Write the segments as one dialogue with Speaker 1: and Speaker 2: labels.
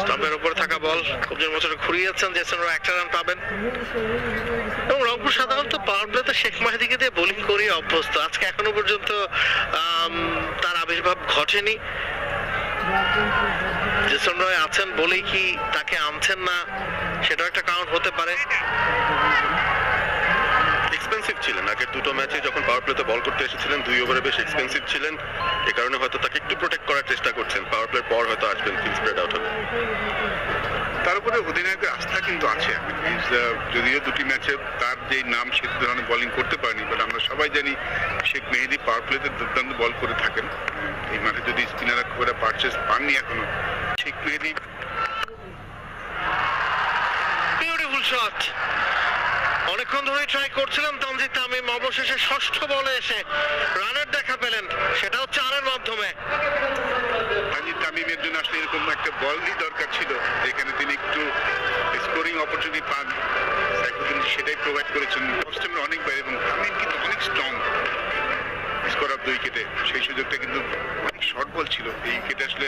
Speaker 1: স্টাম্পের উপর থাকা বল কবজির মোচড়ে ঘুরিয়েছেন, Jason Roy একটা রান পাবেন। এবং রংপুর সাধারণত পাওয়ার প্লেতে শেখ মাহিদিকে দিয়ে বোলিং করে অভ্যস্ত। আজকে এখনো পর্যন্ত তার আবির্ভাব ঘটেনি। জেসন রয় আছেন বলেই কি তাকে আনছেন না, সেটাও একটা কারণ হতে পারে।
Speaker 2: এক্সপেন্সিভ ছিলেন আগের দুটো ম্যাচে যখন পাওয়ার প্লেতে বল করতে এসেছিলেন, 2 ওভারে বেশ এক্সপেন্সিভ ছিলেন। এই কারণে হয়তো তাকে একটু প্রোটেক্ট করার চেষ্টা করছেন। পাওয়ার প্লের পর হয়তো আসবেন ফিল্ড স্প্রেড আউট হবে।
Speaker 3: তার উপরে অধিনায়কের আস্থা কিন্তু আছে। যদিও দুটি ম্যাচে তার যে নাম সে ধরনের বোলিং করতে পারেনি, বাট আমরা সবাই জানি শেখ মেহেদী পাওয়ার প্লেতে দুর্দান্ত বল করে থাকেন। এই মাঠে যদি স্পিনাররা খুব একটা পারচেস পাননি এখনো, শেখ মেহেদী
Speaker 1: বিউটিফুল শট। অনেকক্ষণ ধরে ট্রাই করছিলেন তানজিদ তামিম, অবশেষে ষষ্ঠ বলে এসে রানের দেখা পেলেন, সেটা হচ্ছে চারের মাধ্যমে।
Speaker 3: তানজিদ তামিমের জন্য আসলে এরকম একটা বলই দরকার ছিল যেখানে তিনি একটু স্কোরিং অপরচুনিটি পান। সাইফুদ্দিন সেটাই প্রোভাইড করেছেন অস্ট্রেমে অনেক বাইরে, এবং তামিম কিন্তু অনেক স্ট্রং স্কোর অফ 2 উইকেটে। সেই সুযোগটা কিন্তু অনেক শর্ট বল ছিল। এই উইকেটে আসলে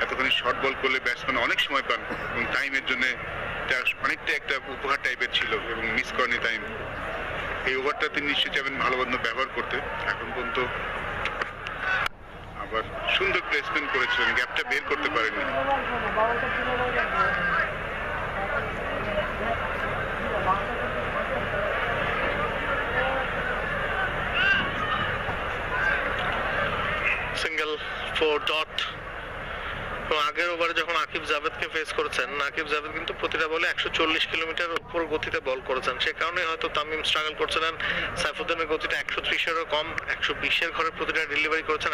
Speaker 3: এতখানি শর্ট বল করলে ব্যাটসম্যান অনেক সময় পান, এবং টাইমের জন্য অনেকটা একটা উপহার টাইপের ছিল এবং মিস করেনি টাইম। এই ওভারটা তিনি নিশ্চয়ই চাইবেন ভালো মন্দ ব্যবহার করতে। এখন পর্যন্ত আবার সুন্দর প্লেসমেন্ট করেছিলেন, গ্যাপটা বের করতে পারেননি।
Speaker 1: Single 4 dot. আগের ওভারে যখন আকিব জাভেদকে ফেস করেছেন, আকিব জাভেদ কিন্তু প্রতিটা বলে 140 কিলোমিটার উপর গতিতে বল করেছেন। সে কারণে হয়তো তামিম স্ট্রাগল করছিলেন। সাইফুদ্দিনের গতিটা 130-এরও কম, 120-এর ঘরে প্রতিটা ডেলিভারি করেছেন,